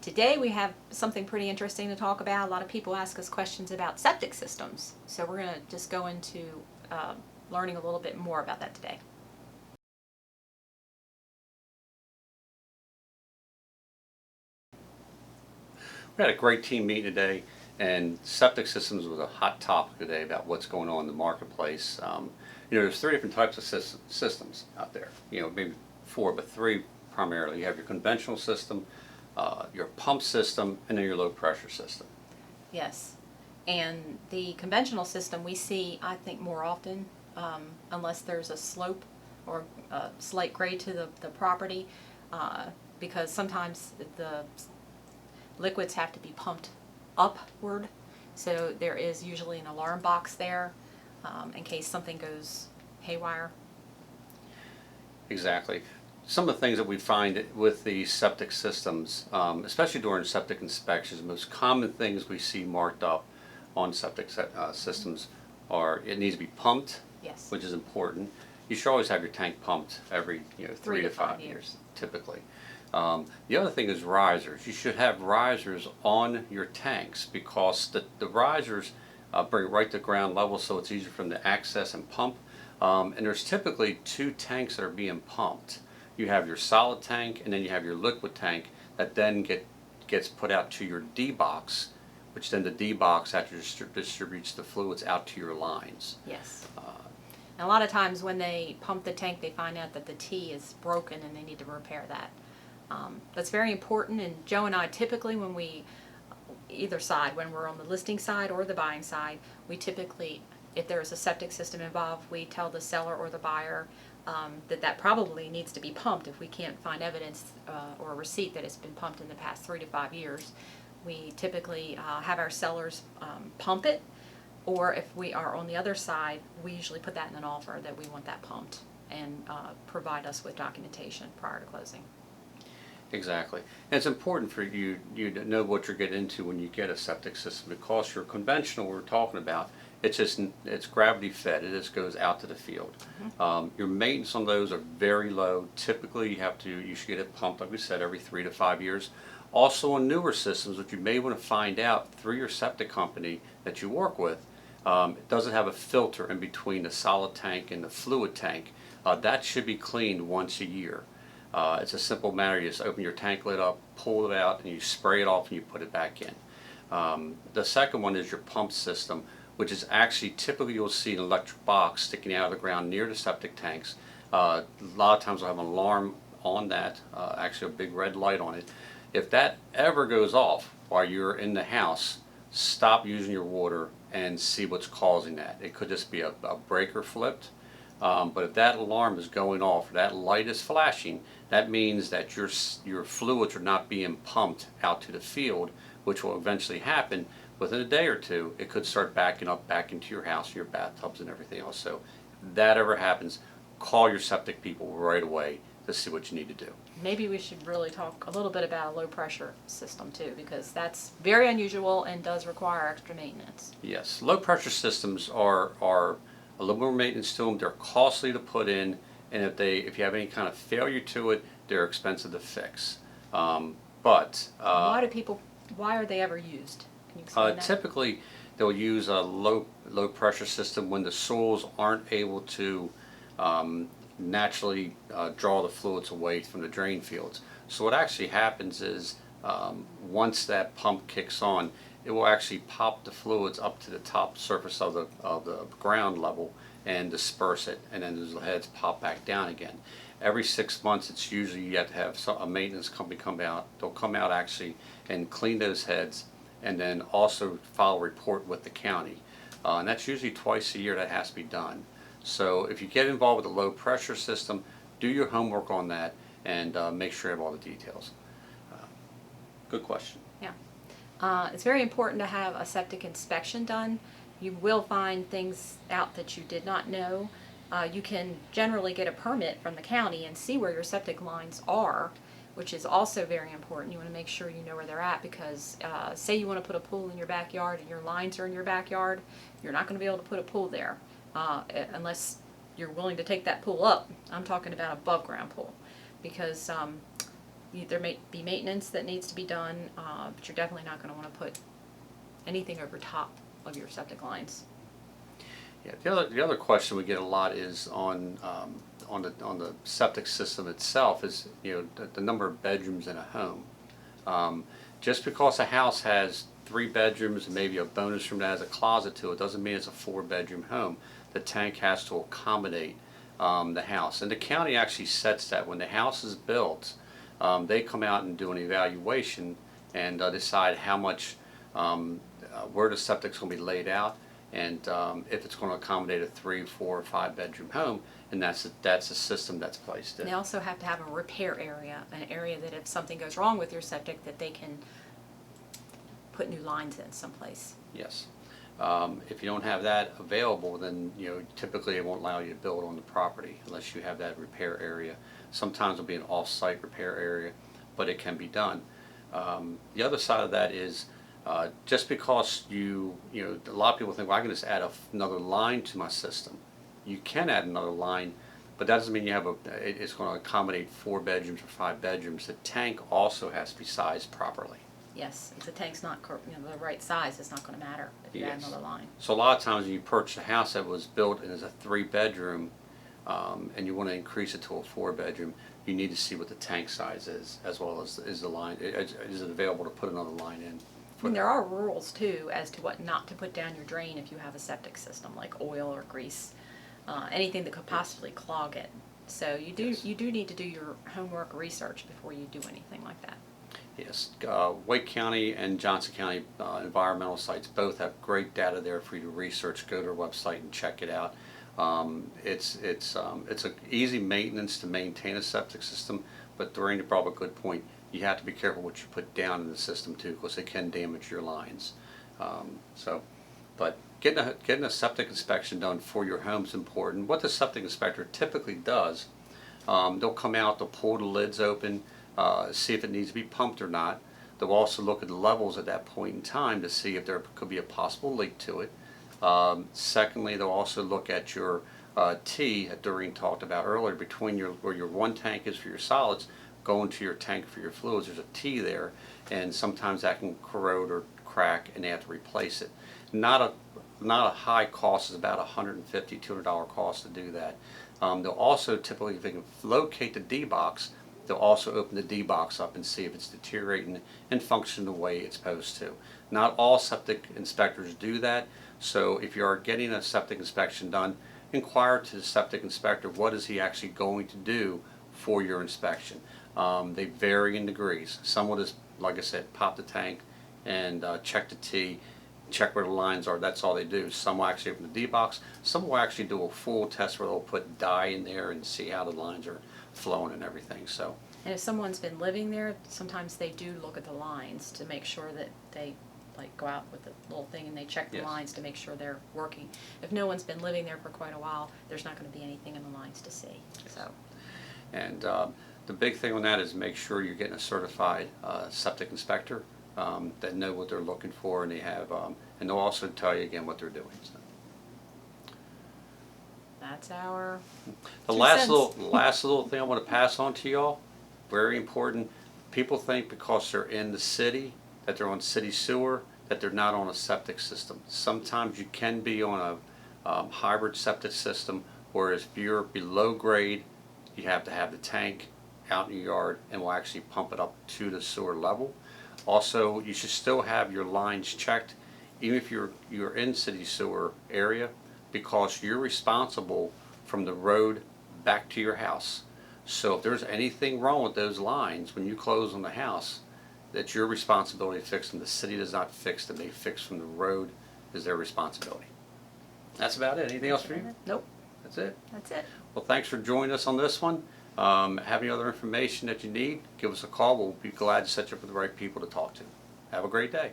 Today we have something pretty interesting to talk about. A lot of people ask us questions about septic systems, so we're going to just go into learning a little bit more about that today. We had a great team meeting today, and septic systems was a hot topic today about what's going on in the marketplace. There's three different types of systems out there. Maybe four, but three primarily. You have your conventional system, your pump system, and then your low pressure system. Yes, and the conventional system we see, I think, more often, unless there's a slope or a slight grade to the property, because sometimes the liquids have to be pumped upward, so there is usually an alarm box there in case something goes haywire. Exactly. Some of the things that we find with the septic systems, especially during septic inspections, the most common things we see marked up on septic systems are it needs to be pumped, Yes. which is important. You should always have your tank pumped every 3 to 5 years typically. The other thing is risers. You should have risers on your tanks because the risers bring it right to ground level, so it's easier for them to access and pump. And there's typically two tanks that are being pumped. You have your solid tank, and then you have your liquid tank that then gets put out to your D box, which then the D box actually distributes the fluids out to your lines. Yes. And a lot of times when they pump the tank, they find out that the T is broken and they need to repair that. That's very important, and Joe and I typically, when we, either side, when we're on the listing side or the buying side, we typically, if there is a septic system involved, we tell the seller or the buyer that probably needs to be pumped. If we can't find evidence or a receipt that it's been pumped in the past 3 to 5 years, we typically have our sellers pump it, or if we are on the other side, we usually put that in an offer that we want that pumped and provide us with documentation prior to closing. Exactly. And it's important for you to know what you're getting into when you get a septic system, because your conventional we're talking about, it's gravity fed. It just goes out to the field. Mm-hmm. Your maintenance on those are very low. Typically you should get it pumped, like we said, every 3 to 5 years. Also on newer systems, which you may want to find out through your septic company that you work with, it doesn't have a filter in between the solid tank and the fluid tank. That should be cleaned once a year. It's a simple matter. You just open your tank lid up, pull it out, and you spray it off and you put it back in. The second one is your pump system, which is actually typically you'll see an electric box sticking out of the ground near the septic tanks. A lot of times they'll have an alarm on that, actually a big red light on it. If that ever goes off while you're in the house, stop using your water and see what's causing that. It could just be a breaker flipped. But if that alarm is going off, or that light is flashing, that means that your fluids are not being pumped out to the field, which will eventually happen. Within a day or two, it could start backing up back into your house, your bathtubs, and everything else. So if that ever happens, call your septic people right away to see what you need to do. Maybe we should really talk a little bit about a low pressure system too, because that's very unusual and does require extra maintenance. Yes, low pressure systems are a little more maintenance to them. They're costly to put in, and if you have any kind of failure to it, they're expensive to fix. Why are they ever used? Can you explain that? Typically, they'll use a low pressure system when the soils aren't able to naturally draw the fluids away from the drain fields. So what actually happens is once that pump kicks on, it will actually pop the fluids up to the top surface of the ground level and disperse it, and then those heads pop back down again. Every 6 months, it's usually you have to have a maintenance company come out. They'll come out actually and clean those heads, and then also file a report with the county. And that's usually twice a year that has to be done. So if you get involved with a low pressure system, do your homework on that and make sure you have all the details. Good question. Yeah. It's very important to have a septic inspection done. You will find things out that you did not know. You can generally get a permit from the county and see where your septic lines are, which is also very important. You want to make sure you know where they're at, because say you want to put a pool in your backyard and your lines are in your backyard, you're not going to be able to put a pool there unless you're willing to take that pool up. I'm talking about above ground pool, because there may be maintenance that needs to be done, but you're definitely not going to want to put anything over top of your septic lines. Yeah, the other question we get a lot is on the septic system itself is, you know, the number of bedrooms in a home. Just because a house has 3 bedrooms and maybe a bonus room that has a closet to it doesn't mean it's a 4-bedroom home. The tank has to accommodate the house, and the county actually sets that when the house is built. They come out and do an evaluation and decide how much where the septic's going to be laid out, and if it's going to accommodate a 3, 4, or 5-bedroom home, and that's a system that's placed in. They also have to have a repair area, an area that if something goes wrong with your septic, that they can put new lines in someplace. Yes. If you don't have that available, then you know typically it won't allow you to build on the property unless you have that repair area. Sometimes it'll be an off-site repair area, but it can be done. The other side of that is just because you know, a lot of people think, well, I can just add another line to my system. You can add another line, but that doesn't mean you have it's going to accommodate 4 bedrooms or 5 bedrooms. The tank also has to be sized properly. Yes, if the tank's not the right size, it's not going to matter if you add Yes. another line. So a lot of times when you purchase a house that was built as a 3-bedroom and you want to increase it to a 4-bedroom, you need to see what the tank size is, as well as the line. Is it available to put another line in? I mean, there are rules too as to what not to put down your drain if you have a septic system, like oil or grease, anything that could possibly clog it. So you do need to do your homework research before you do anything like that. Yes, Wake County and Johnson County environmental sites both have great data there for you to research. Go to their website and check it out. It's a easy maintenance to maintain a septic system, but Doreen brought up a good point. You have to be careful what you put down in the system too, because it can damage your lines. But getting a septic inspection done for your home is important. What the septic inspector typically does, they'll come out, they'll pull the lids open, see if it needs to be pumped or not. They'll also look at the levels at that point in time to see if there could be a possible leak to it. Secondly, they'll also look at your T that Doreen talked about earlier, between where your one tank is for your solids going to your tank for your fluids. There's a T there, and sometimes that can corrode or crack and they have to replace it. Not a high cost, is about $150, $200 cost to do that. They'll also typically, if they can locate the D box, they'll also open the D box up and see if it's deteriorating and functioning the way it's supposed to. Not all septic inspectors do that, so if you are getting a septic inspection done, inquire to the septic inspector what is he actually going to do for your inspection. They vary in degrees. Some will just, like I said, pop the tank and check the T, check where the lines are. That's all they do. Some will actually open the D box. Some will actually do a full test where they'll put dye in there and see how the lines are flowing and everything. So. And if someone's been living there, sometimes they do look at the lines to make sure that they go out with the little thing and they check the Yes. lines to make sure they're working. If no one's been living there for quite a while, there's not going to be anything in the lines to see. So. And the big thing on that is make sure you're getting a certified septic inspector that know what they're looking for, and they have, and they'll also tell you again what they're doing. So. That's our The 2 last cents. last little thing I want to pass on to y'all, very important. People think because they're in the city, that they're on city sewer, that they're not on a septic system. Sometimes you can be on a hybrid septic system, whereas if you're below grade, you have to have the tank out in your yard and will actually pump it up to the sewer level. Also, you should still have your lines checked, even if you're in city sewer area, because you're responsible from the road back to your house. So if there's anything wrong with those lines when you close on the house, that's your responsibility to fix them. The city does not fix them. They fix from the road, is their responsibility. That's about it. Anything else for you? Nope. That's it. That's it. Well, thanks for joining us on this one. Have any other information that you need, give us a call. We'll be glad to set you up with the right people to talk to. Have a great day.